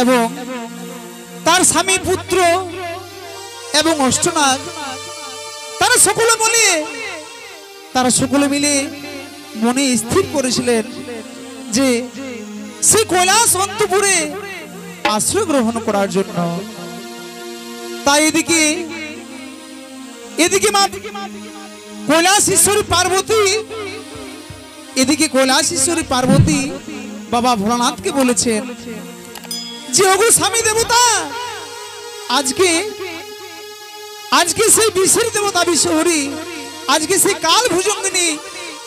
এবং তার স্বামী পুত্র এবং অষ্টনাগ তারা সকলে মিলে মনে স্থির করেছিলেন যে সেই কৈলাস অন্তপুরে আশ্রয় গ্রহণ করার জন্য। তাই এদিকে মা কৈলাস ঈশ্বরী পার্বতী বাবা ভোলানাথকে বলেছেন যে ওগো স্বামী দেবতা, আজকে সেই বিশ্বের দেবতা বিশ্বহরি, আজকে সেই কাল ভুজঙ্গিনী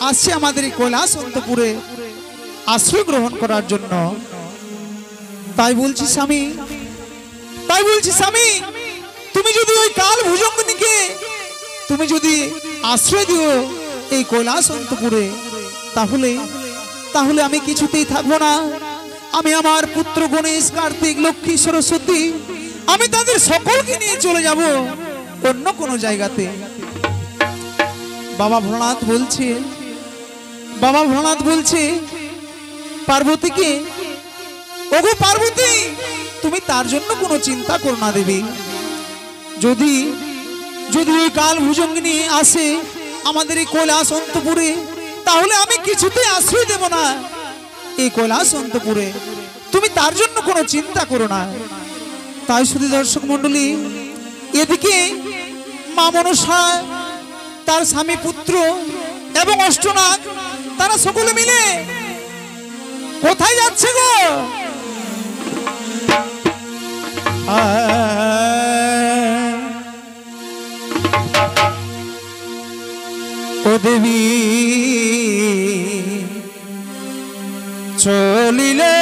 আসছে আমাদের এই কৈলাস অন্তপুরে আশ্রয় গ্রহণ করার জন্য। তাই বলছি স্বামী, তুমি যদি ওই কাল ভুজঙ্গিনীকে তুমি যদি আশ্রয় দিও এই কৈলাস অন্তপুরে, তাহলে আমি কিছুতেই থাকবো না। আমি আমার পুত্র গণেশ, কার্তিক, লক্ষ্মী, সরস্বতী, আমি তাদের সকলকে নিয়ে চলে যাব অন্য কোনো জায়গাতে। বাবা ভোলানাথ বলছে পার্বতীকে, ওগো পার্বতী, তুমি তার জন্য কোনো চিন্তা করো না দেবী। যদি ওই কাল ভুজঙ্গিনী আসে আমাদের এই কৈলাস অন্তপুরে, তাহলে আমি কিছুতেই আশ্রয় দেব না এই কৈলাস অন্তপুরে। তুমি তার জন্য কোনো চিন্তা করো না। তাই শুধু দর্শক মন্ডলী, এদিকে মা মনসা, তার স্বামী পুত্র এবং অষ্টনাগ তারা সকলে মিলে কোথায় যাচ্ছে গো? ও দেবী চলিলে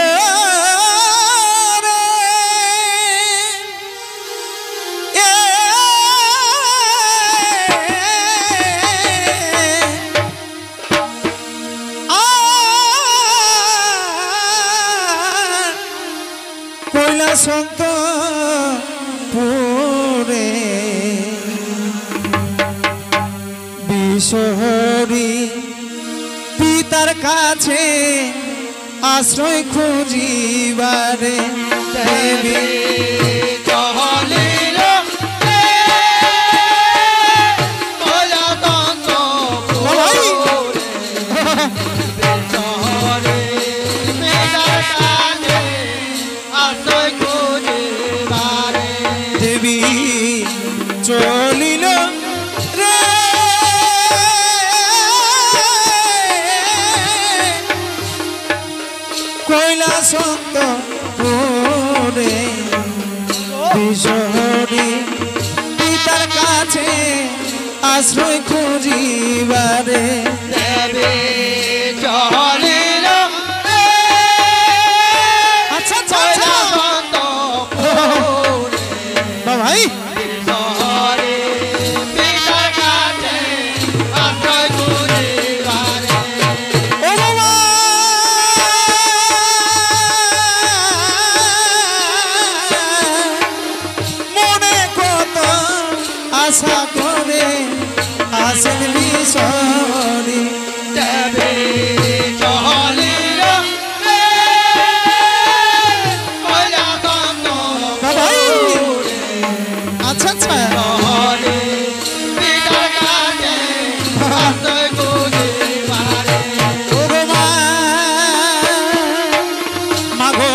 কৈলাস অন্তপুরে বিশ্বহরি পিতার কাছে আশ্রয় খুঁজিবারে দেবী চলিল রে কৈলাস অন্তপুরে বিশ্বহরি পিতার কাছে আশ্রয় খুঁজিবারে দেবে চলিল রে। আচ্ছা ভাই আশা করে আসেন বিশ্বহরি দেবে চলিল রে কৈলাস অন্তপুরে। আচ্ছা পিতার কাছে আশ্রয় খুঁজিবারে ওগো মা গো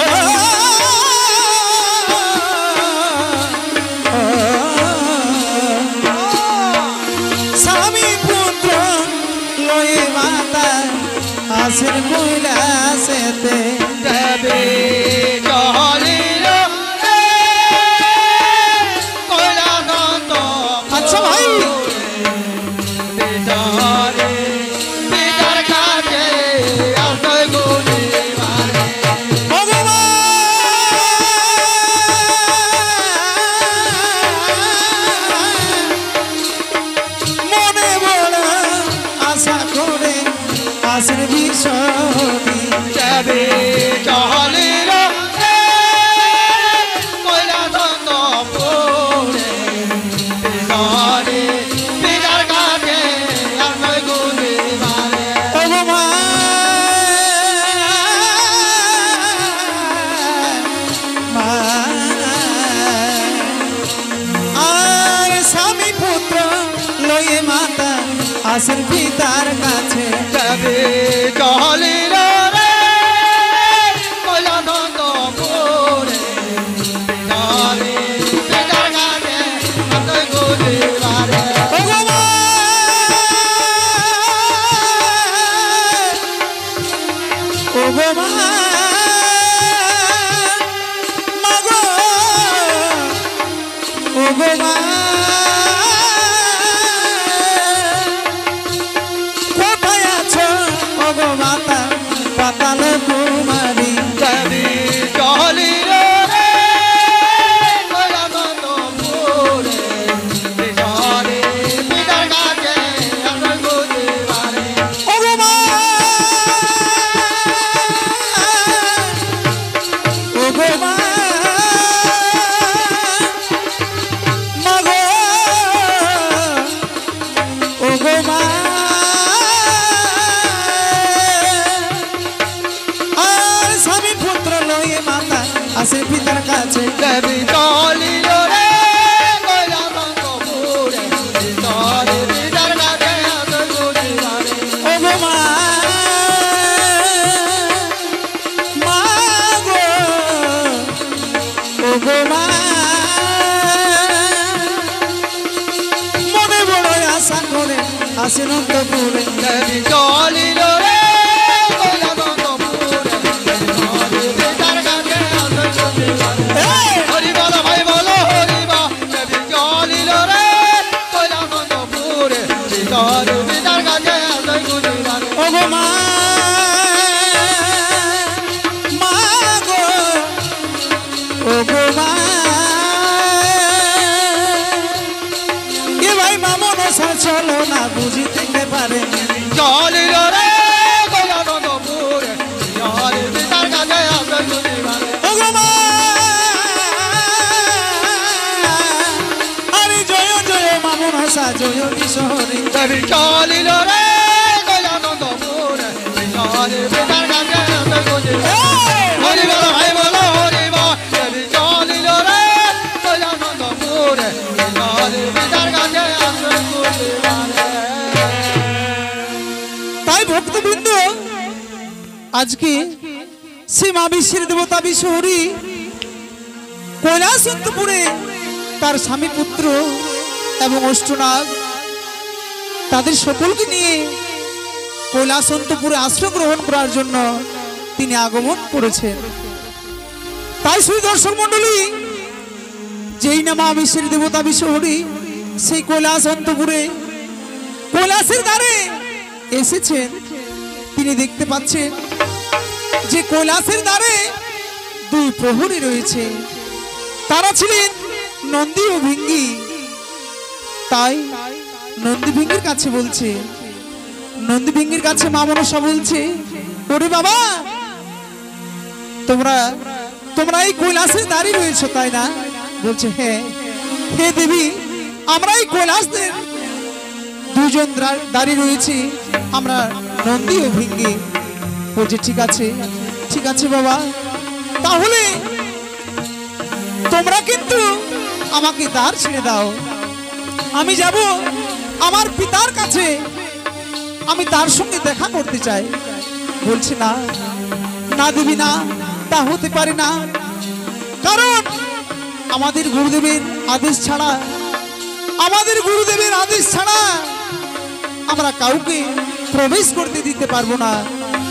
আসেন পিতার কাছে যাবে চলিল রে কৈলাসন্তপুরে যাবে পিতার কাছে আশ্রয় খুঁজিবারে কোথায় আছো ওগো মাতা পাতাল কুমারী যাবে চলিল রে কৈলাসন্তপুরে যাবে পিতার কাছে আশ্রয় খুঁজিবারে ওগো মা ওগো মা মাগো ওগো মা আর স্বামী পুত্র লয়ে মাতা আসে পিতার কাছে যাবে চলিল রে কৈলাসন্তপুরে যাবে পিতার কাছে আশ্রয় খুঁজিবারে ওগো মা মাগো ওগো মা মনে বড় আশা করে আসেন অন্তপুরে যাবে চলিল রে কৈলাসন্তপুরে যাবে পিতার কাছে আশ্রয় খুঁজিবারে হরি বল ভাই বল হরি বল যাবে চলিল রে কৈলাসন্তপুরে যাবে পিতার কাছে আশ্রয় খুঁজিবারে ওগো মা মাগো ওগো মা এ ভাই মা মনসা চলো না বুঝিতে পারে চলিল রে কৈলাসন্তপুরে যাবে পিতার কাছে আশ্রয় খুঁজিবারে ওগো মা আরে জয় জয় মা মনসা জয় কিশোরী যাবে চলিল রে কৈলাসন্তপুরে যাবে পিতার কাছে আশ্রয় খুঁজিবারে হরি বল ভাই বল হরি বল যাবে চলিল রে কৈলাসন্তপুরে যাবে পিতার কাছে আশ্রয় খুঁজিবারে তাই ভক্তবৃন্দ আজকে সে মা বিশ্বের দেবতা বিশ্বহরি কৈলাসন্তপুরে তার স্বামী পুত্র এবং অষ্টনাগ তাদের সকলকে নিয়ে কৈলাসন্তপুরে আশ্রয় গ্রহণ করার জন্য তিনি আগমন করেছেন। তাই শ্রী দর্শক মন্ডলী, যেই না মা বিশ্বের দেবতা বিশ্বহরি সেই কৈলাসন্তপুরে কৈলাসের দ্বারে এসেছেন, তিনি দেখতে পাচ্ছেন যে কৈলাসের দ্বারে দুই প্রহরী রয়েছে, তারা ছিলেন নন্দী ও ভিঙ্গি। তাই নন্দী ভিঙ্গির কাছে বলছে, নন্দী ভিঙ্গির কাছে মা মনসা বলছে, ওরে বাবা তোমরা তোমরা এই কৈলাসের দ্বারে রয়েছে তাই না? বলছে হ্যাঁ। হে দেবী, আমরা এই কৈলাসের দুজন দাঁড়িয়ে রয়েছি, আমরা নন্দী ও ভিঙ্গি। বলছে ঠিক আছে, ঠিক আছে বাবা, তাহলে তোমরা কিন্তু আমাকে দ্বার ছেড়ে দাও, আমি যাব আমার পিতার কাছে, আমি তার সঙ্গে দেখা করতে চাই। বলছে না না দেবী না, তা হতে পারে না, কারণ আমাদের গুরুদেবের আদেশ ছাড়া, আমাদের গুরুদেবের আদেশ ছাড়া আমরা কাউকে প্রবেশ করতে দিতে পারবো না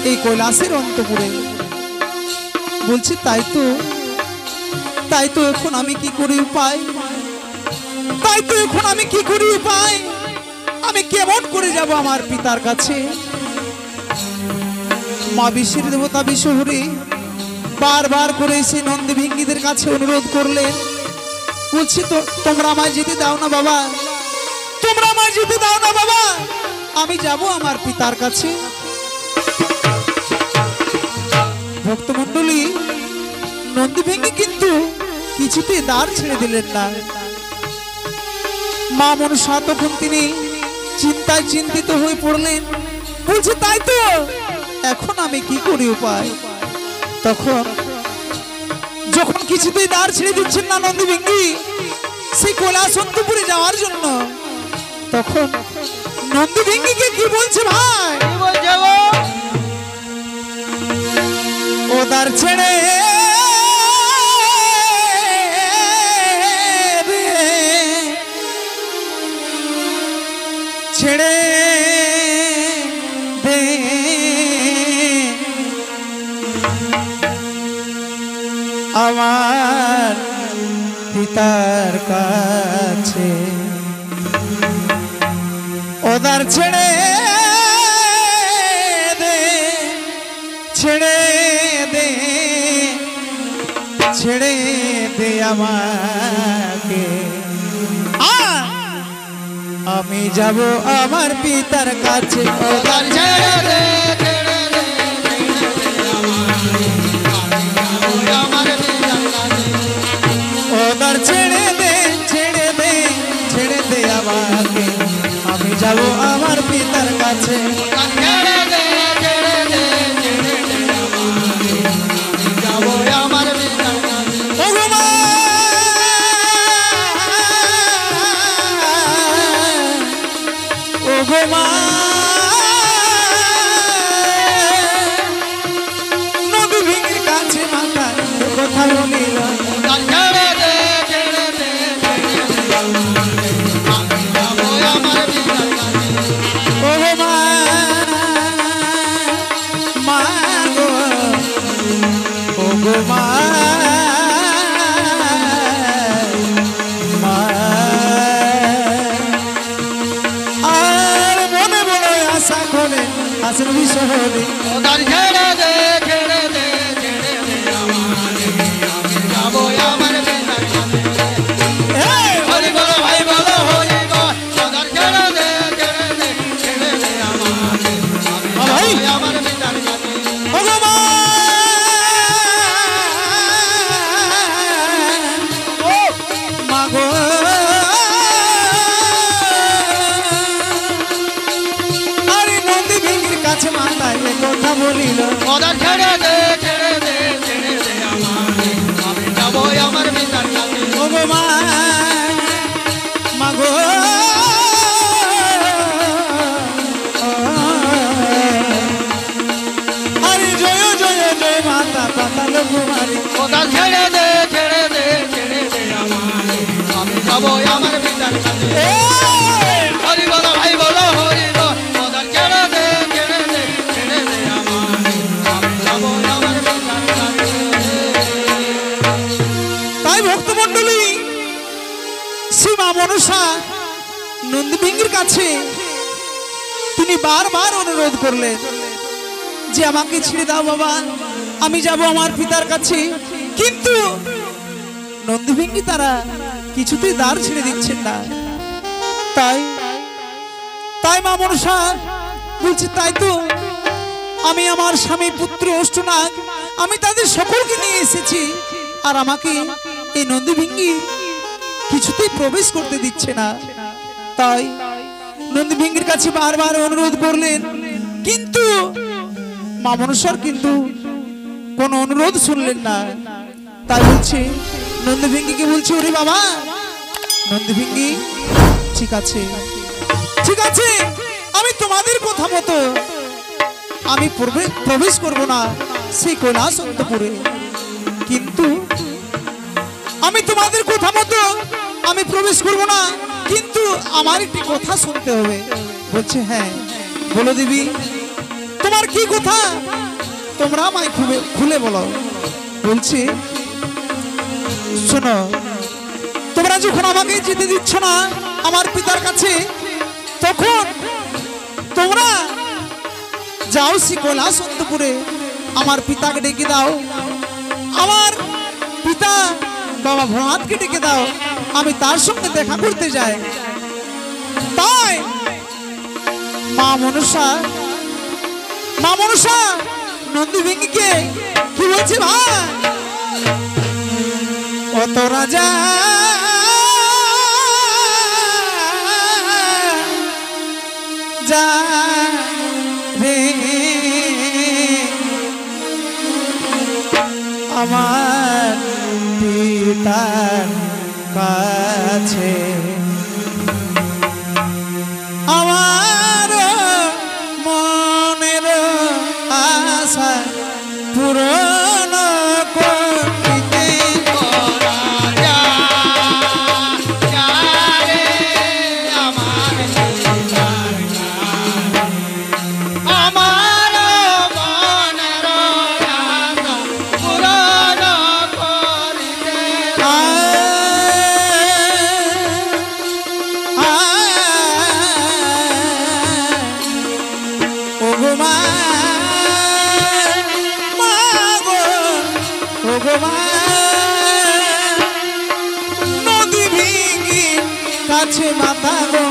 এই কৈলাসের অন্তপুরে। বলছে তাই তো এখন আমি কি করি উপায়, তাই তো এখন আমি কি করি উপায়, আমি কেমন করে যাব আমার পিতার কাছে? মা বিশ্বের দেবতা বিশ্বহরি বারবার করে এসে নন্দী ভিঙ্গিদের কাছে অনুরোধ করলেন। বলছি তো তোমরা আমায় যেতে দাও না বাবা, তোমরা আমায় যেতে দাও না বাবা, আমি যাব আমার পিতার কাছে। ভক্তমণ্ডলী, নন্দী ভিঙ্গি কিন্তু কিছুতে দ্বার ছেড়ে দিলেন না। মা মনসা তখন তিনি চিন্তায় চিন্তিত হয়ে পড়লেন। বলছে তাই তো এখন আমি কি করি উপায়? তখন যখন কিছুতেই দ্বার ছেড়ে দিচ্ছেন না নন্দী ভিঙ্গি সেই কৈলাসন্তপুরে যাওয়ার জন্য, তখন নন্দী ভিঙ্গিকে কি বলছে ভাই? কি বলছে গো? ওদার ছেড়ে ছেড়ে দে আমার পিতার কাছে, ওদার ছেড়ে দে, ছেড়ে দে, ছেড়ে দে আমাকে, আমি যাব আমার পিতার কাছে। ওদার ছেড়ে দে, ছেড়ে দে, আমার পিতার কাছে। ওদার ছেড়ে দে, ছেড়ে দে, ছেড়ে দে আমাকে, আমি যাব আমার পিতার কাছে। ওদার ছেড়ে দে, ছেড়ে দে, ছেড়ে দে আমাকে, আমি যাব আমার পিতার কাছে। ওগো মা, ওগো মা, নদী ভিঙ্গির কাছে মাথা কথা বলিল। ওদার ছেড়ে দে, ছেড়ে দে, ছেড়ে দে আমাকে, আমি যাব আমার পিতার কাছে। ওগো মা, মা গো, ওগো মা, মা, আর মনে বড় আশা করে আসেন বিশহরে। ওদার ছেড়ে দে, ছেড়ে দে, ছেড়ে দে আমাকে, আমি যাব আমার পিতার কাছে। হরি বলো ভাই বলো হরি বল। ওদার ছেড়ে দে, ছেড়ে দে, ছেড়ে দে আমাকে, আমি যাব আমার পিতার কাছে। ওগো মা, মা গো, আরে নদী ভিঙ্গির কাছে মাথায় এ কথা বলিল। ওদার ছেড়ে দে, ছেড়ে দে, ছেড়ে দে আমাকে, আমি যাব আমার পিতার কাছে। ওগো মা, মা গো, আরে জয় জয় জয় মাতা পাতাল কুমারী। ওদার ছেড়ে দে, ছেড়ে দে, ছেড়ে দে আমাকে, আমি যাব আমার পিতার কাছে। হরি বলো ভাই বলো হরি বল। ওদার ছেড়ে দে, ছেড়ে দে, ছেড়ে দে আমাকে, আমি যাব আমার পিতার কাছে। তাই ভক্তমণ্ডলী শ্রী মা মনসা নন্দী ভিঙ্গির কাছে তিনি বারবার অনুরোধ করলেন যে আমাকে ছেড়ে দাও বাবা, আমি যাব আমার পিতার কাছে। কিন্তু নন্দী ভিঙ্গি তারা কিছুতেই দ্বার ছেড়ে দিচ্ছেন না। তাই তাই মা মনসা বলছে, তাই তো আমি আমার স্বামী পুত্র অষ্টনাগ আমি তাদের সকলকে নিয়ে এসেছি, আর আমাকে এই নন্দী ভিঙ্গি কিছুতেই প্রবেশ করতে দিচ্ছে না। তাই নন্দী ভিঙ্গির কাছে বারবার অনুরোধ করলেন, কিন্তু মা মনসার কিন্তু কোনো অনুরোধ শুনলেন না। তাই বলছে নন্দী ভিঙ্গিকে বলছে, ওরে বাবা নন্দী ভিঙ্গি, ঠিক আছে ঠিক আছে, আমি তোমাদের কথা মতো আমি প্রবেশ করব না সেই কৈলাস অন্তপুরে, কিন্তু আমি তোমাদের কথা মতো আমি প্রবেশ করব না, কিন্তু আমার একটি কথা শুনতে হবে। বলছে হ্যাঁ বলো দেবী, তোমার কি কথা, তোমরা আমায় খুলে বলো। বলছে শোনো, তোমরা যখন আমাকে যেতে দিচ্ছ না আমার পিতার কাছে, তখন তোমরা যাও শ্রী কৈলাস অন্তপুরে আমার পিতাকে ডেকে দাও, আমার পিতা বাবা ভোলানাথকে ডেকে দাও, আমি তার সঙ্গে দেখা করতে যাই। তাই মা মনসা নন্দী ভিঙ্গিকে কি বলছে, ভাই অত রাজা যা রে আমার পিতার কাছে, আমার নদী ভেঙে কাছে মাথা গো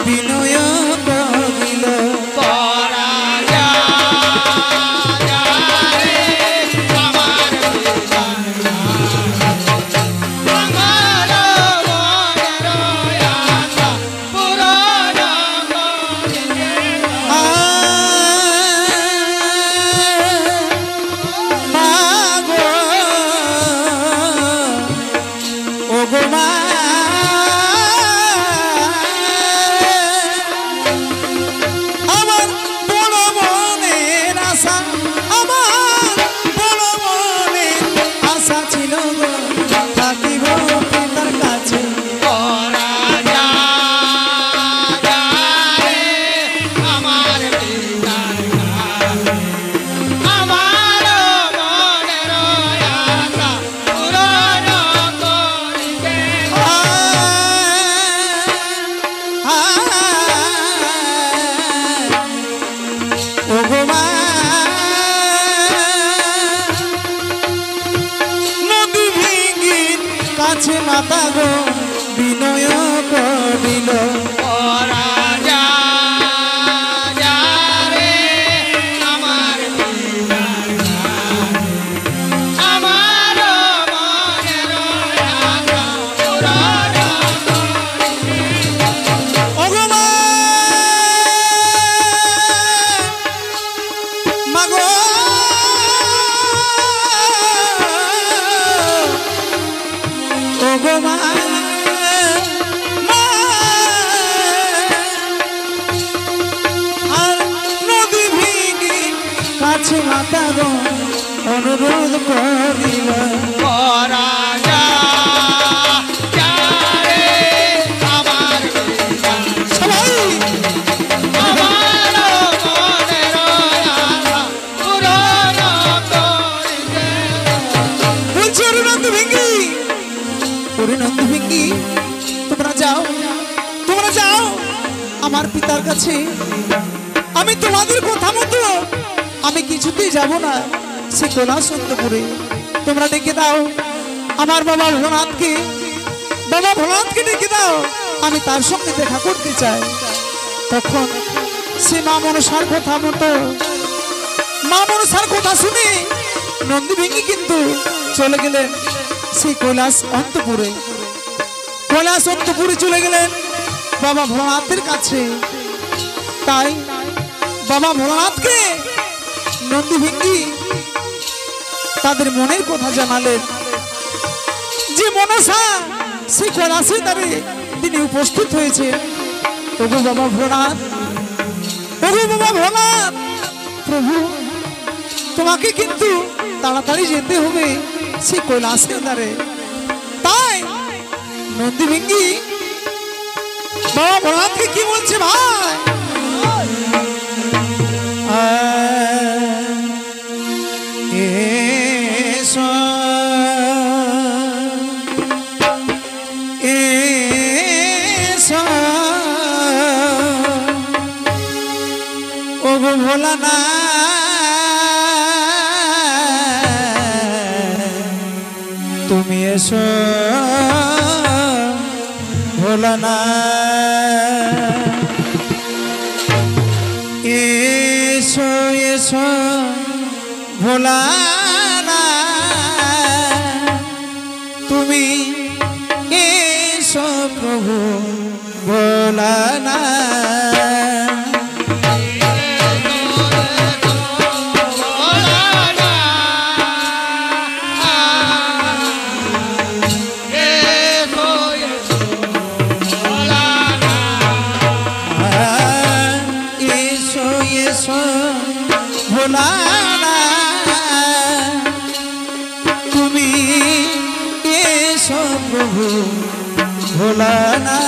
বিনয় করিল মাতা গো বিনয় করিল মাতা গো অনুরোধ করিল তোমরা যাও আমার পিতার কাছে আমি তোমাদের কথা মতো আমি কিছুতেই যাব না সে কৈলাসন্তপুরে তোমরা ডেকে দাও আমার বাবা ভোলানাথকে ডেকে দাও আমি তার সঙ্গে দেখা করতে চাই তখন সে মা মনসার কথা শুনে নন্দী ভেঙে কিন্তু চলে গেলেন সেই কৈলাস অন্তপুরে চলে গেলেন বাবা ভোলানাথের কাছে তাই বাবা ভোলানাথকে নন্দী ভেঙ্গি তাদের মনের কথা জানালেন যে মনসা সে কৈলাসে তারে তিনি উপস্থিত হয়েছে ওগো বাবা ভোলানাথ প্রভু তোমাকে কিন্তু তাড়াতাড়ি যেতে হবে সে কৈলাসে তারে তাই নন্দী ভেঙ্গি বাবা ভোলানাথকে কি বলছে ভাই ভোলানা তুমি এসো ভোলানা এসো ভোলানা তুমি এসো প্রভু ভোলানা ভোলানা তুমি এসো প্রভু ভোলানা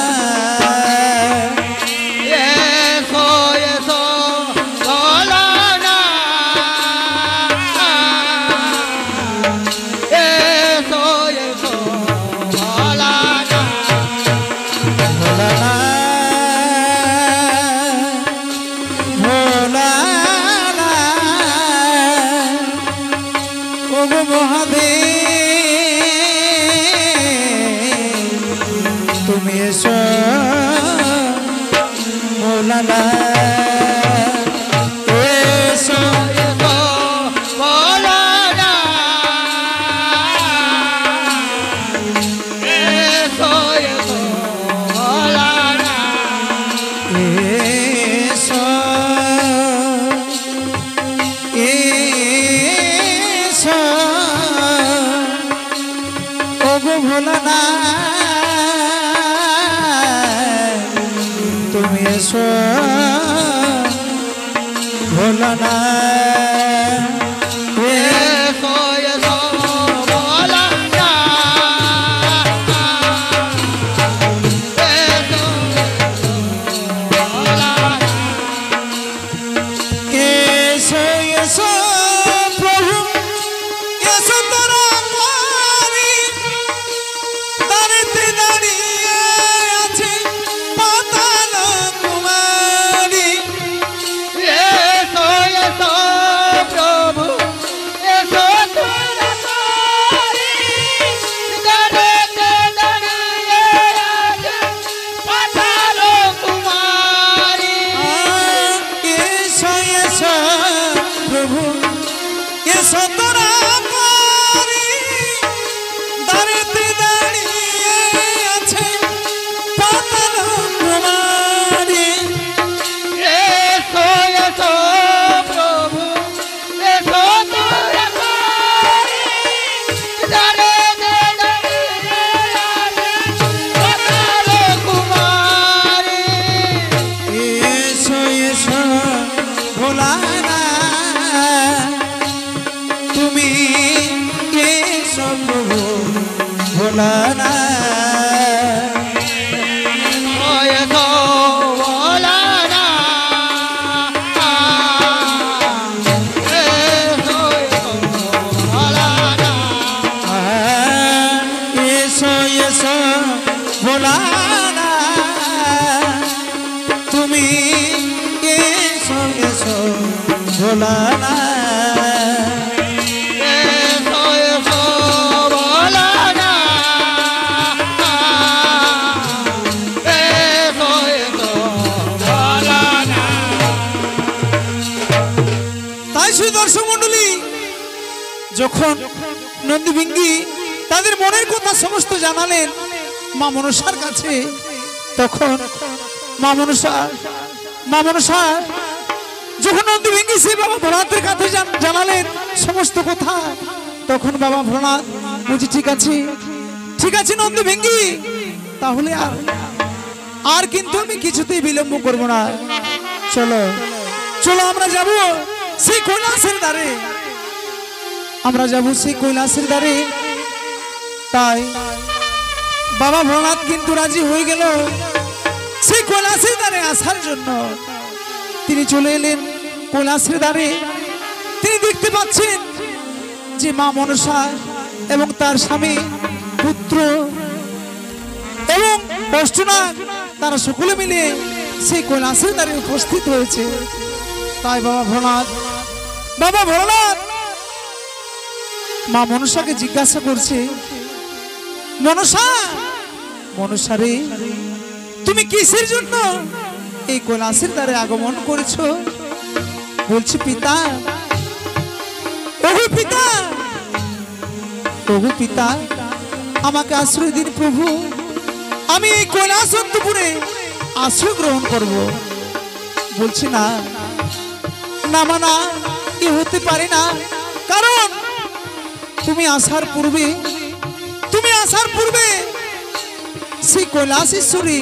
মহাদেব এসো ভোলানা এসো এসো এসো ওগো ভোলানা তুমি এসো ভোলানা এসো এসো প্রভু এসো তোরা পারি দাঁড়িতে দাঁড়িয়ে আছে পাতাল কুমারী এসো এসো প্রভু এসো তোরা পারি দাঁড়িতে দাঁড়িয়ে আছে পাতাল কুমারী এসো এসো ভোলানা তুমি এসো প্রভু ভোলানা এসো এসো ভোলানা তুমি এসো এসো ভোলানা তাই শুধু দর্শক মন্ডলী যখন নন্দীভিঙ্গি তাদের মনের কথা সমস্ত জানালেন মা মনসার কাছে, তখন মা মনসা যখন নন্দীভিঙ্গি সে বাবা ভোলানাথের কাছে জানালেন সমস্ত কথা, তখন বাবা ভোলানাথ বুঝি ঠিক আছে নন্দীভিঙ্গি, তাহলে আর কিন্তু আমি কিছুতেই বিলম্ব করব না, চলো চলো আমরা যাব সেই কৈলাসের দ্বারে, আমরা যাব সেই কৈলাসের দ্বারে। তাই বাবা ভোলানাথ কিন্তু রাজি হয়ে গেল সেই কৈলাসের দ্বারে আসার জন্য। তিনি চলে এলেন কৈলাসের দ্বারে। তিনি দেখতে পাচ্ছেন যে মা মনসা এবং তার স্বামী পুত্র এবং অষ্টনাগ তারা সকলে মিলে সেই কৈলাসের দ্বারে উপস্থিত হয়েছে। তাই বাবা ভোলানাথ মা মনসাকে জিজ্ঞাসা করছে, মনসা রে তুমি কিসের জন্য এই কৈলাসের দ্বারে আগমন করেছো? বলছি পিতা, ওগো পিতা আমাকে আশ্রয় দিন প্রভু, আমি এই কৈলাস অন্তপুরে আশ্রয় গ্রহণ করব। বলছি না মানা এ হতে পারে না, কারণ তুমি আসার পূর্বে সেই কৈলাসেশ্বরী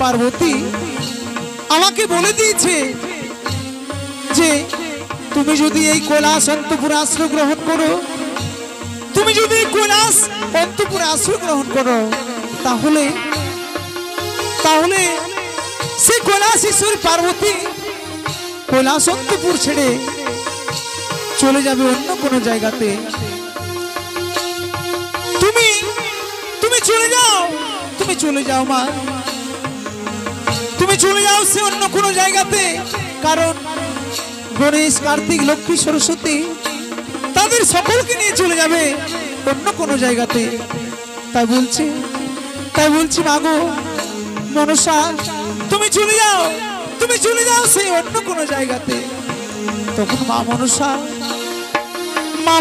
পার্বতী আমাকে বলে দিয়েছে যে তুমি যদি এই কৈলাস অন্তপুরে আশ্রয় গ্রহণ করো, তাহলে সেই কৈলাসেশ্বরী পার্বতী কৈলাস অন্তপুর ছেড়ে চলে যাবে অন্য কোনো জায়গাতে। তুমি চলে যাও মা, তুমি চলে যাও সে অন্য কোনো জায়গাতে, কারণ গণেশ কার্তিক লক্ষ্মী সরস্বতী তাদের সকলকে নিয়ে চলে যাবে অন্য কোনো জায়গাতে। তাই বলছি মাগো মনসা তুমি চলে যাও, তুমি চলে যাও সেই অন্য কোনো জায়গাতে। তখন মা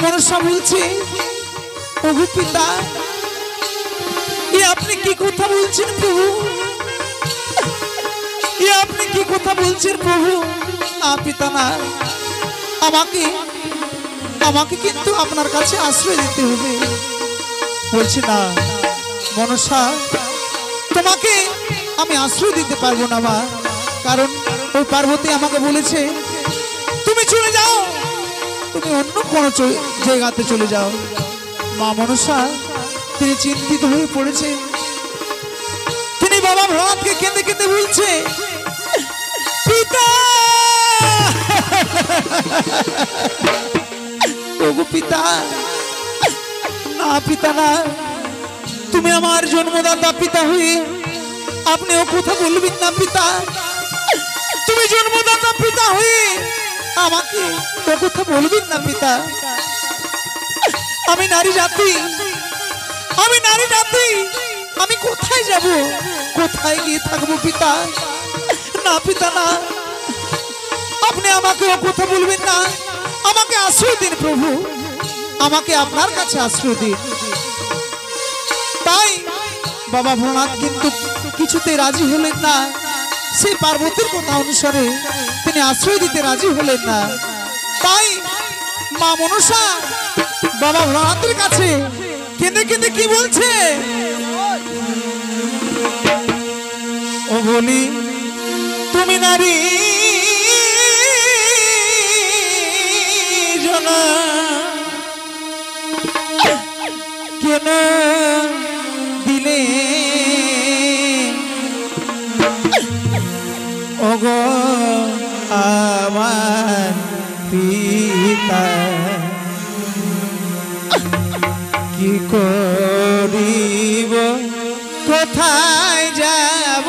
মনসা বলছে, ওগো পিতা, এ আপনি কি কথা বলছেন প্রভু? এ আপনি কি কথা বলছেন প্রভু? না পিতা না, আমাকে কিন্তু আপনার কাছে আশ্রয় দিতে হবে। বলছি না মনসা, তোমাকে আমি আশ্রয় দিতে পারবো না মা, কারণ ওই পার্বতী আমাকে বলেছে তুমি চলে যাও, তুমি অন্য কোনো জায়গাতে চলে যাও। মা মনসা তিনি চিন্তিত হয়ে পড়েছে। তিনি বাবা ভোলানাথকে কেঁদে কেঁদে বলছে, পিতা ওগো পিতা, না পিতা না, তুমি আমার জন্মদাতা পিতা হয়ে আপনি ও কথা বলবেন না পিতা। তুমি জন্মদাতা পিতা হয়ে আমাকে ও কথা বলবেন না পিতা। আমি নারী জাতি, আমি কোথায় যাব, কোথায় গিয়ে থাকবো পিতা? না পিতা না, আপনি আমাকে ও কথা বলবেন না, আমাকে আশ্রয় দিন প্রভু, আমাকে আপনার কাছে আশ্রয় দিন। তাই বাবা ভোলানাথ কিন্তু কিছুতে রাজি হলেন না, সেই পার্বতীর কথা অনুসারে তিনি আশ্রয় দিতে রাজি হলেন না। তাই মা মনসা বাবা ভোলানাথের কাছে কেঁদে কেঁদে কি বলছে, ও বলি তুমি নারী জনা কেন দিলে ওগো আমার পিতা, কি করিব কোথায় যাব,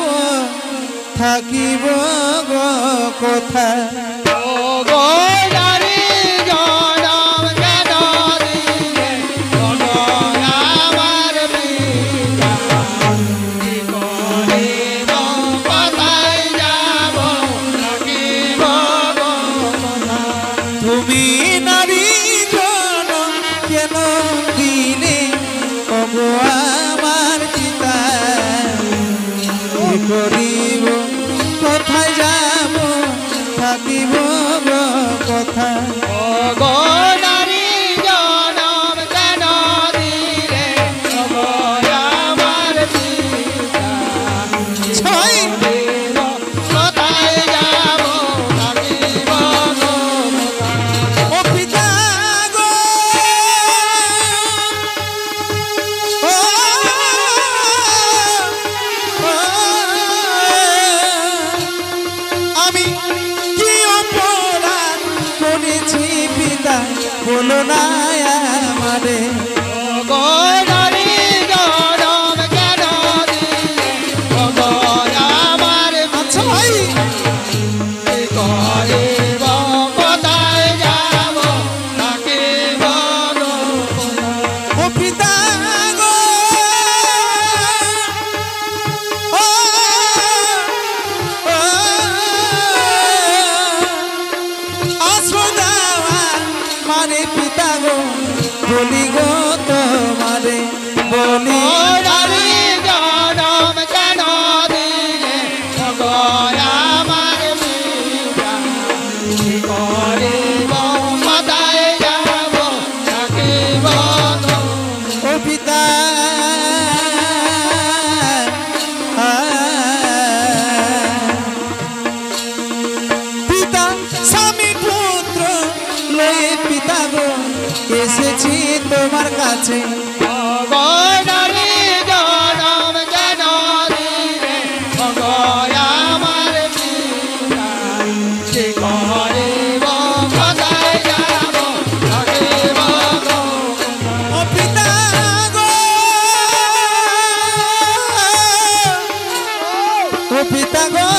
থাকিব গো কোথায়? ওগো নারী জনম কেন দিলে, ওগো আমার পিতা, কি করিব কোথায় যাব, থাকিব গো কোথায়? তুমি নারী জনম কেন দিলে ওগো আমার পিতা, কি করিব কোথায় যাব, থাকিব গো কোথায়? ওগো নারী জনম কেন দিলে, ওগো আমার পিতা, সবাই কোথায় যাব, থাকিব গো কোথায়? ও পিতা গো, ও, ও, আমি কি অপরাধ করেছি পিতা, বলো না আমারে। ওগো নারী জনম কেন দিলে, ওগো আমার আচ্ছা ভাই, কি করিব কোথায় যাব, থাকিব গো কোথায়? ও পিতা গো, ও, ও, আশ্রয় দেওয়া মানে পিতা গো, বলি গো তোমারে, বলি ও নারী জনম কেন দিলে, ওগো আমার পিতা, কি করিব কোথায় যাব, থাকিব গো? ও পিতা, পিতা স্বামী পুত্র লয়ে পিতা গো এসেছি তোমার কাছে। ওগো নারী জনম কেন দিলে, ওগো আমার পিতা, কি করিব কোথায় যাব, থাকিব গো কোথায়? ও পিতা গো, ও পিতা গো,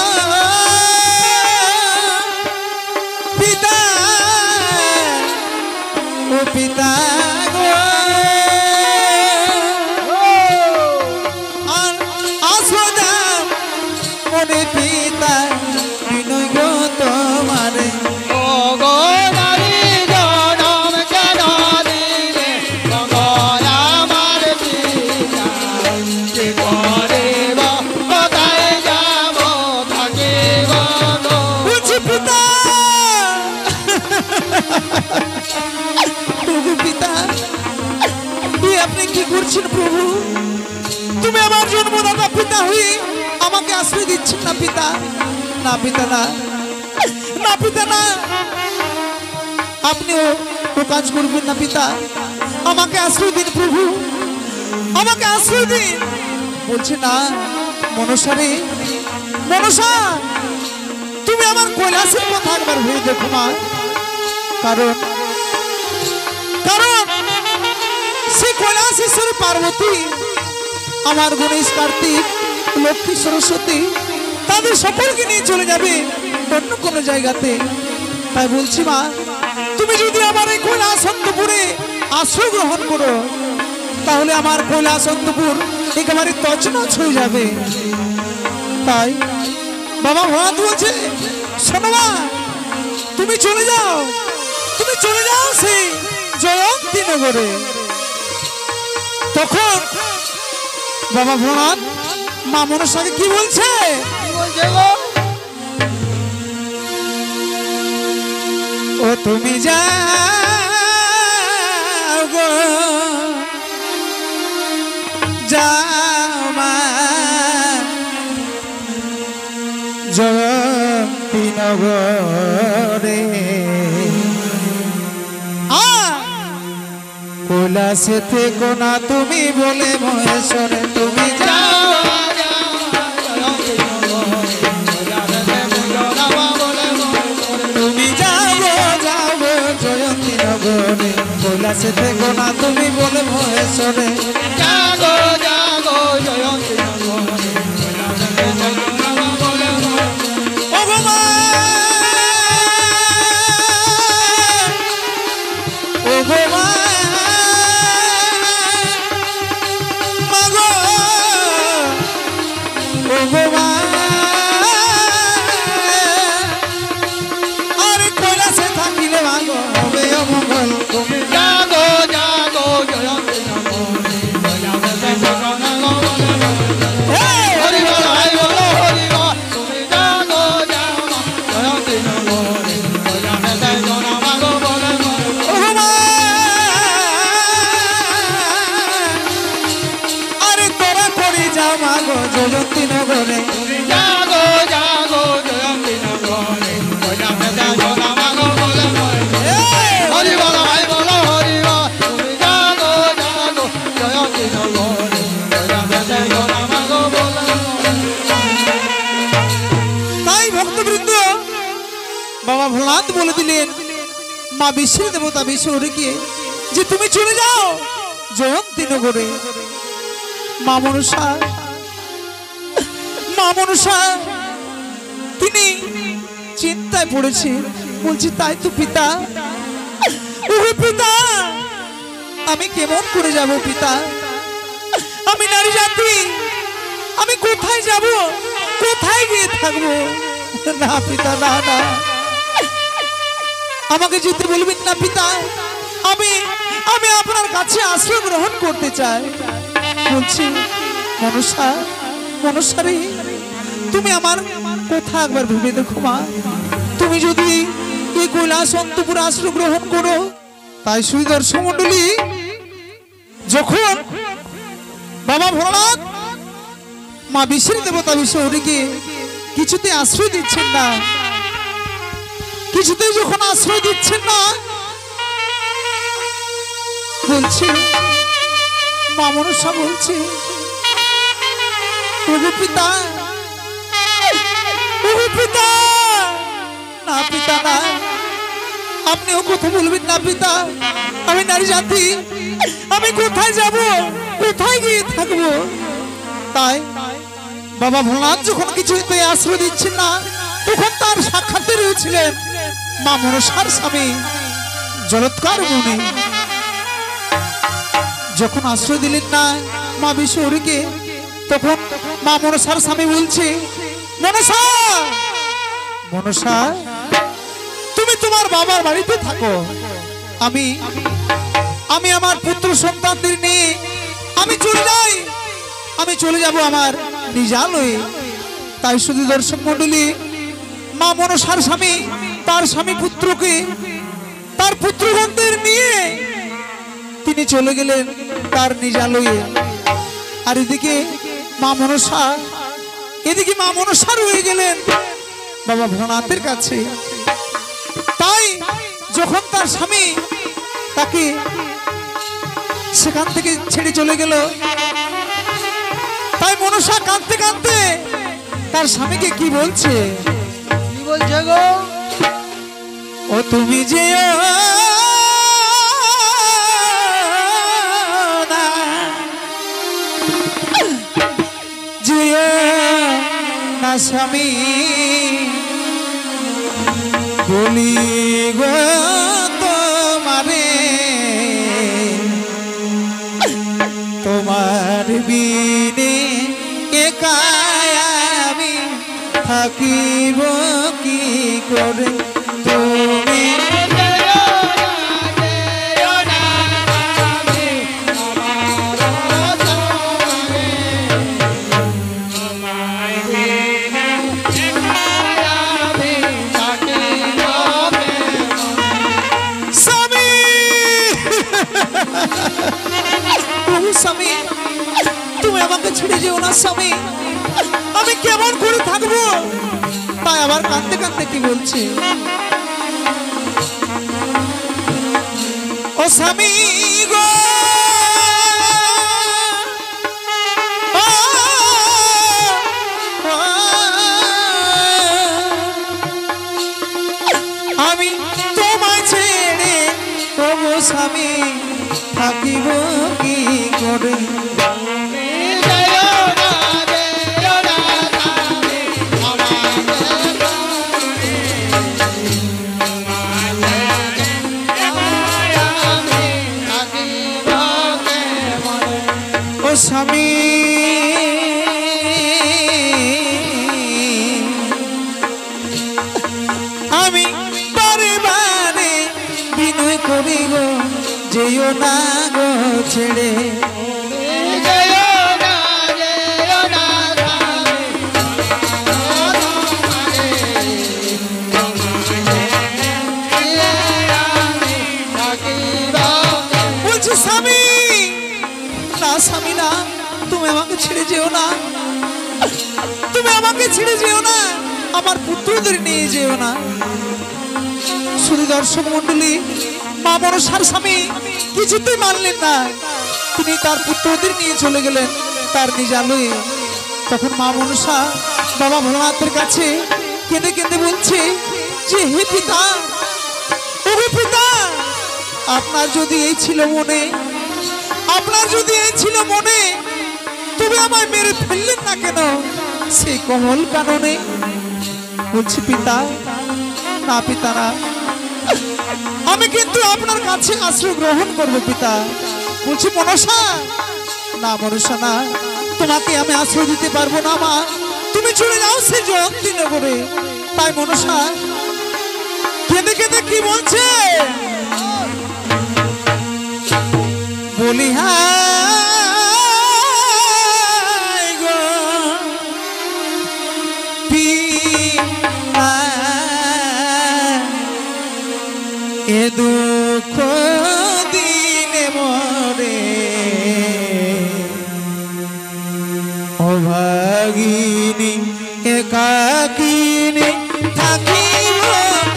পিতা, ও পিতা গো, তুমি আমার জন্মদাতা পিতা হয়ে আমাকে আশ্রয় দিচ্ছেন না পিতা। না পিতা না, না পিতা না, আপনিও ও কাজ করবেন না পিতা। আমাকে আশ্রয় দিন প্রভু, আমাকে আশ্রয় দিন। বলছে না মনসা রে, মনসা তুমি আমার কৈলাসের কথা একবার ভেবে দেখো মা। কারণ কারণ সেই কৈলাসেশ্বরী পার্বতী, আমার গণেশ, কার্তিক, লক্ষ্মী, সরস্বতী তাদের সকলকে নিয়ে চলে যাবে অন্য কোনো জায়গাতে। তাই বলছি মা, তুমি যদি আমার এই কৈলাস অন্তপুরে আশ্রয় গ্রহণ করো, তাহলে আমার কৈলাস অন্তপুর একেবারে তছনছ হয়ে যাবে। তাই বাবা ভোলানাথ বলছে, শোনো মা, তুমি চলে যাও, তুমি চলে যাও সেই জয়ন্তী নগরে। তখন বাবা ভোলানাথ মা মনসাকে কি বলছে? কি বলছে গো? ও তুমি যাও গো, যাও মা জয়ন্তী নগরে। কৈলাসে থেকো না তুমি বলে মহেশ্বরে, তুমি যাও, তুমি যাও যাও জয়ন্তী নগরে। কৈলাসে থেকো না তুমি বলে মহেশ্বরে, জাগো জাগো জয়ন্তী নগরে। ও গো মা, ও গো মা, মা গো, ও গো মা, আরে কৈলাসে থাকিলে মা গো হবে অমঙ্গল। তুমি জাগো জাগো জয়ন্তী নগরে। হরি বল হাই বল হরি বল। তুমি জাগো জাগো জয়ন্তী নগরে। মাগো বলে ও গো মা, আরে তোরা করে যাও মা গো জয়ন্তী নগরে। জাগো জাগো জয়ন্তী নগরে। মাগো বলে হরি বল হাই বল হরি বল। তুমি জাগো জাগো জয়ন্তী নগরে। মাগো বলে তাই ভক্তবৃন্দ বাবা ভোলানাথ বলে দিলেন মা বিশ্বের দেবতা বিশ্বহরিকে যে তুমি চলে যাও জয়ন্তী নগরে। মা মনসা, মা মনসা তিনি চিন্তায় পড়েছে। বলছি তাই তো পিতা, ওহে পিতা, আমি কেমন করে যাব পিতা? আমি নারী জাতি, আমি কোথায় যাব, কোথায় গিয়ে থাকবো? না পিতা, না না, আমাকে যেতে বলবেন না পিতা। আমি আমি আপনার কাছে আশ্রয় গ্রহণ করতে চাই। বলছি মনসা, মনসা রে, তুমি আমার কথা একবার ভেবে দেখো মা। তুমি যদি এই কৈলাস অন্তপুরে আশ্রয় গ্রহণ করো, তাই শুধু দর্শক মন্ডলী, যখন বাবা ভোলানাথ মা বিশ্বের দেবতা বিশ্বহরিকে কিছুতে আশ্রয় দিচ্ছেন না, কিছুতে যখন আশ্রয় দিচ্ছেন না, বলছে মা মনসা বলছে, ওগো পিতা, ওগো পিতা, না পিতা না, আপনিও কথা বলবেন না পিতা। আমি নারী জাতি, আমি কোথায় যাব, কোথায় গিয়ে থাকবো? তাই বাবা ভোলানাথ যখন কিছুতে আশ্রয় দিচ্ছেন না, তখন তার সাক্ষাৎ রয়েছিলেন মা মনসার স্বামী জলৎকার মুনি। যখন আশ্রয় দিলেন না মা বিশ্বহরিকে, তখন মা মনসার স্বামী বলছে, মনসা, মনসা, তুমি তোমার বাবার বাড়িতে থাকো, আমি আমি আমার পুত্র সন্তানদের নিয়ে আমি চলে যাই, আমি চলে যাব আমার নিজালয়ে। তাই শুধু দর্শক মন্ডলী, মা মনসার স্বামী তার স্বামী পুত্রকে, তার পুত্রগণদের নিয়ে তিনি চলে গেলেন তার নিজালয়ে। আর এদিকে মা মনসা রয়ে গেলেন বাবা ভোলানাথের কাছে। তাই যখন তার স্বামী তাকে সেখান থেকে ছেড়ে চলে গেল, তাই মনসা কাঁদতে কাঁদতে তার স্বামীকে কি বলছে? কি বলছে গো? ও তুমি যে না স্বামী বলি গো তোমারে, তোমার বিনে একা আমি থাকিব কি করে? তুমি স্বামী, তুমি আমাকে ছেড়ে যেও না স্বামী, আমি কেমন করে থাকবো? তাই আবার কাঁদতে কাঁদতে কি বলছে? ও স্বামী গো, আমি তোমায় ছেড়ে তবু স্বামী থাকিব কি করে? ও স্বামী আমি বারে বারে বিনয় করি গো, যেও না গো ছেড়ে। বলছি স্বামী না, স্বামী না, তুমি আমাকে ছেড়ে যেও না, তুমি আমাকে ছেড়ে যেও না, আমার পুত্রদের নিয়ে যেও না। শুধু দর্শক মন্ডলী, মা মনসার স্বামী কিছুতেই মানলেন না, তিনি তার পুত্রদের নিয়ে চলে গেলেন তার নিজ আলোয়। তখন মা মনসা বাবা ভোলানাথের কাছে কেঁদে কেঁদে বলছে যে হে পিতা, ওহে পিতা, আপনার যদি এই ছিল মনে, আপনার যদি এই ছিল মনে, তবে আমায় মেরে ফেললেন না কেন সেই কমল কাননে? বলছি পিতা, না পিতা না, আমি কিন্তু আপনার কাছে আশ্রয় গ্রহণ করব পিতা। বলছি মনসা, না মনসা না, তোমাকে আমি আশ্রয় দিতে পারবো না মা, তুমি চলে যাও সেই জয়ন্তী নগরে। তাই মনসা কেঁদে কেঁদে কি বলছে? বলি হায় গো পিতা, এ দুঃখ দিলে মরে অভাগিনী একাকিনী থাকিব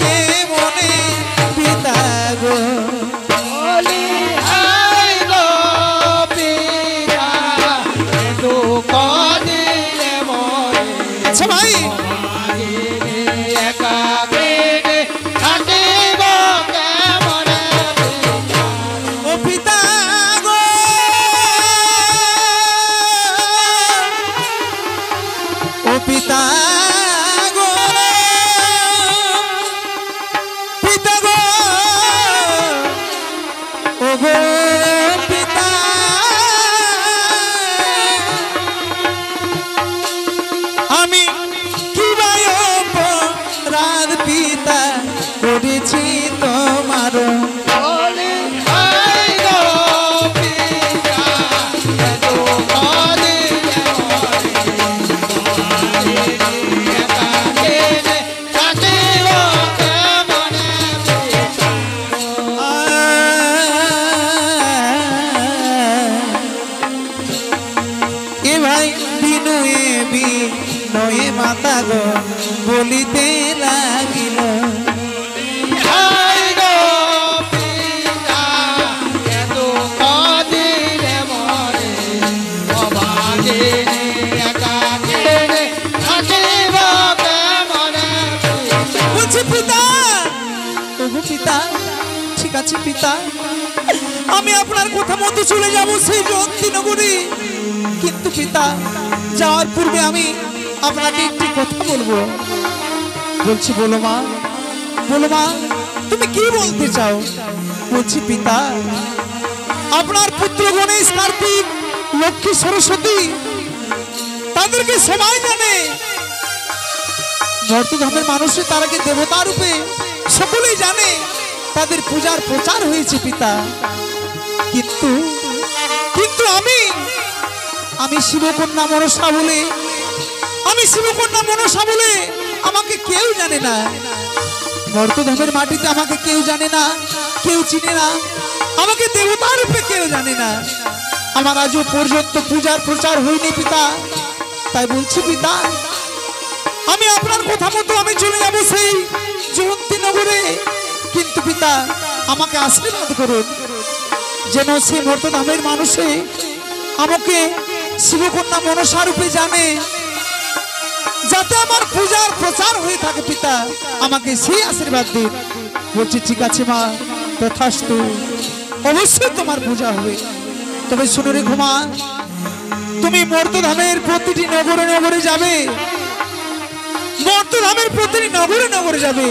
কে মনে? পিতা গো আচ্ছা ভাই, ও পিতা গো, ও পিতা গো, পিতা গো, ও গো পিতা, আমি কি অপরাধ পিতা করেছি তোমার? ভাই বিনয়ে বিনয়ে মাতা গো বলিতে লাগিল হাই গো পিতা এত কাঁদিলে মরে অবাগিনী একাকিনী থাকিব কেমনে বলছি পিতা, তবু পিতা, ঠিক আছে পিতা, আমি আপনার কথা মতো চলে যাব সেই জয়ন্তী নগরে। কিন্তু পিতা, যাওয়ার পূর্বে আমি আপনাকে একটি কথা বলবো। বলছি বলো মা, বলো মা, তুমি কি বলতে চাও? বলছি পিতা, আপনার পুত্র গণেশ, কার্তিক, লক্ষ্মী, সরস্বতী তাদেরকে সবাই জানে। মর্তধামের মানুষের তারাকে দেবতা রূপে সকলেই জানে। তাদের পূজার প্রচার হয়েছে পিতা। কিন্তু কিন্তু আমি শিবকন্যা মনসা বলে, আমি শিবকন্যা মনসা বলে আমাকে কেউ জানে না। মর্তধামের মাটিতে আমাকে কেউ জানে না, কেউ চিনে না। আমাকে দেবতা রূপে কেউ জানে না। আমার আজও পর্যন্ত পূজার প্রচার হয়নি পিতা। তাই বলছি পিতা, আমি আপনার কথা মতো আমি চলে যাব সেই জয়ন্তী নগরে। কিন্তু পিতা, আমাকে আশীর্বাদ করুন যেন সেই মর্তধামের মানুষে আমাকে শিবকন্যা মনসা রূপে জানে, যাতে আমার পূজার প্রচার হয়ে থাকে। পিতা, আমাকে সেই আশীর্বাদ দিন। বলছি ঠিক আছে মা, তথাস্তু, অবশ্যই তোমার পূজা হবে। তবে শুনে রেখো মা, তুমি মর্তধামের প্রতিটি নগরে নগরে যাবে, মর্তধামের প্রতিটি নগরে নগরে যাবে।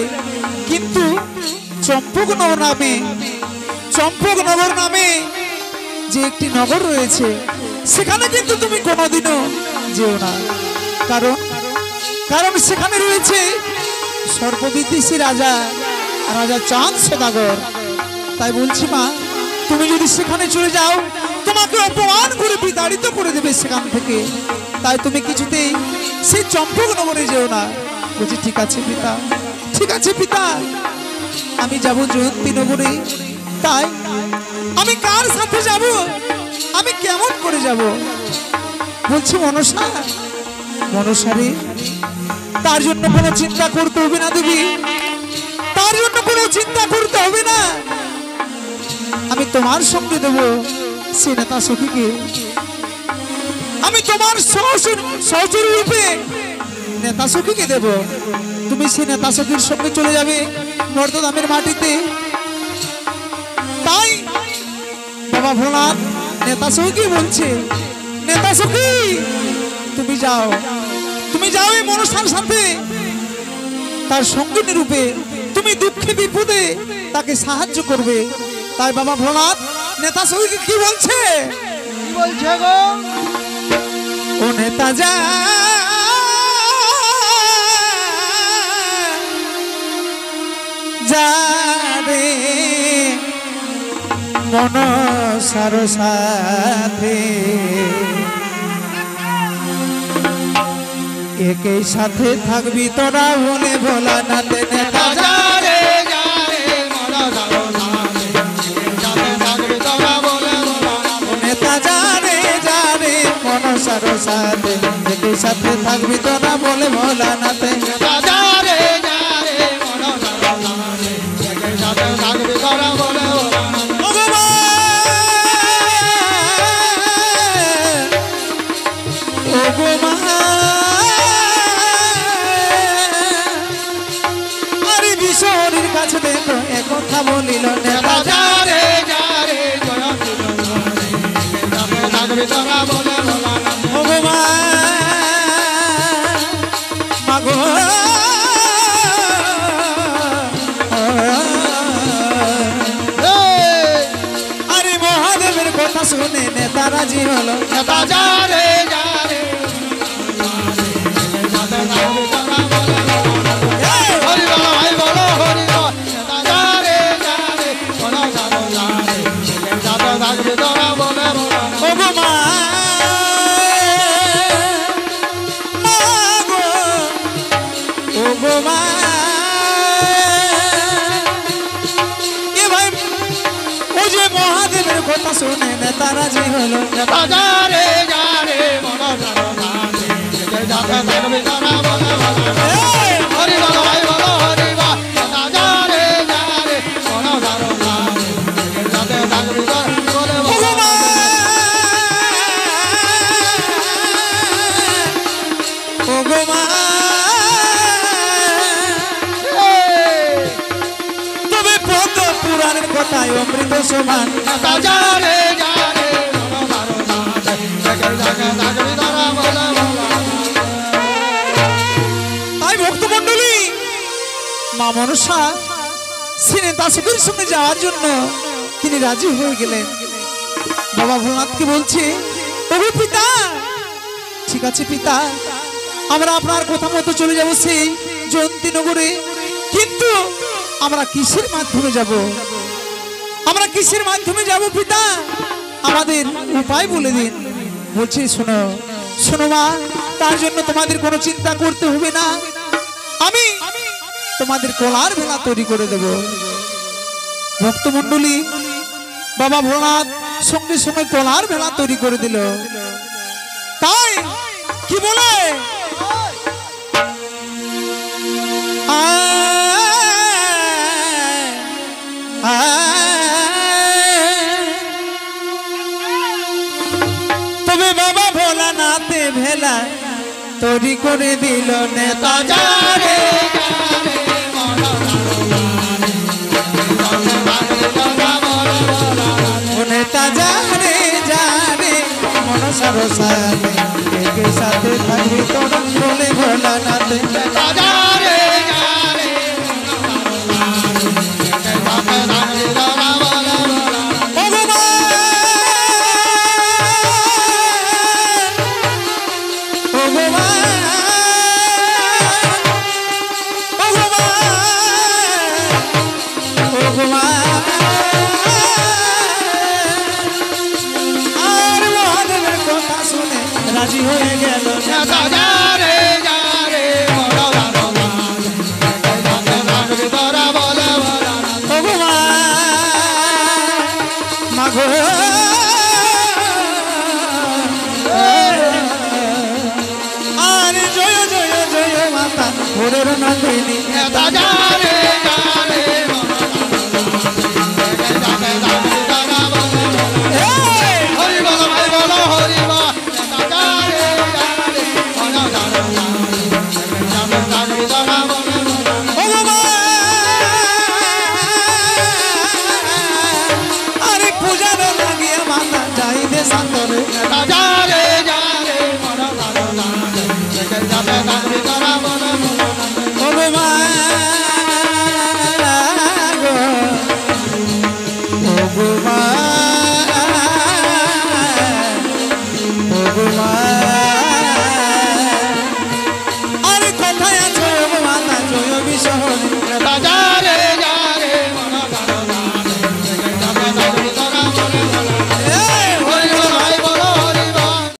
কিন্তু চম্পকনগর নামে যে একটি নগর রয়েছে, সেখানে কিন্তু তুমি কোনোদিনও যেও না। কারণ কারণ সেখানে রয়েছে সর্ববিদ্বেষী রাজা চাঁদ সদাগর। তাই বলছি মা, তুমি যদি সেখানে চলে যাও, তোমাকে অপমান করে বিতাড়িত করে দেবে সেখান থেকে। তাই তুমি কিছুতেই সেই চম্পকনগরে যেও না। বলছি ঠিক আছে পিতা, ঠিক আছে পিতা, আমি যাব জয়ন্তী নগরে। তাই আমি কার সাথে যাব, আমি কেমন করে যাব? বলছি মনসা, মনসারে, তার জন্য কোনো চিন্তা করতে হবে না দেবী, তার জন্য কোনো চিন্তা করতে হবে না। আমি তোমার সঙ্গে দেব সে নেতা সখীকে। আমি তোমার সহচর রূপে নেতা সখীকে দেব। তুমি সে নেতা সখীর সঙ্গে চলে যাবে মর্তধামের মাটিতে। তাই বাবা ভোলানাথ নেতা সখী বলছে, নেতা সখী তুমি যাও, তুমি যাও এই মনসার সাথে, তার সঙ্গিনী রূপে তুমি দুঃখে বিপদে তাকে সাহায্য করবে। তাই বাবা ভোলানাথ নেতা সখীকে কি বলছে? কি বলছে গো? ও নেতা যা, যা রে মনসার সাথে, একই সাথে থাকবি তোরা বলে ভোলানাথ। নেতা যা রে, নেতা যা রে, যা রে মনসার সাথে, একই সাথে থাকবি তোরা বলে ভোলানাথ। বিশ্বহরির কাছে দেখো একথা বলিল নেতা যা রে, যা রে মাগো আরে মহাদেবের কথা শুনে নেতা রাজি হলো। নেতা যা রে, যা রে কথা শুনে নেতা রাজি হলো। নেতা যা রে, যা রে কথায় অমৃত সমান। নেতা যা রে যা রে মনোহর নাথ জগে জগে জগে ধরা বলা বলা। তাই ভক্তমণ্ডলী মা মনসা শ্রীনেতাসুকের সঙ্গে যাওয়ার জন্য তিনি রাজি হয়ে গেলেন। বাবা ভোলানাথকে বলছে, ওগো পিতা, ঠিক আছে পিতা, আমরা আপনার কথা মতো চলে যাব সেই জয়ন্তীনগরে, কিন্তু আমরা কিসের মাধ্যমে যাব? আমরা কিসের মাধ্যমে যাব পিতা? আমাদের উপায় বলে দিন। বলছে, শোনো শোনো মা, তার জন্য তোমাদের কোনো চিন্তা করতে হবে না, আমি তোমাদের কলার ভেলা তৈরি করে দেব। ভক্তমণ্ডলী বাবা ভোলানাথ সঙ্গে সঙ্গে কলার ভেলা তৈরি করে দিল। তাই কি বলে, তবে বাবা ভোলানাথে ভেলা তৈরি করে দিল। নেতা যা রে নেতা যা রে যা রে মনসার সাথে একে সাথে থাকবি তোরা বলে ভোলানাথ। নেতা যা রে যা রে রাজি হয়ে গেল। নেতা যা রে যা রে মনোহর নাথ জগে জগে ধরা বলা বলা। মাগো আর জয় জয় জয় মাতা ভোরের নন্দিনী। নেতা যা রে যা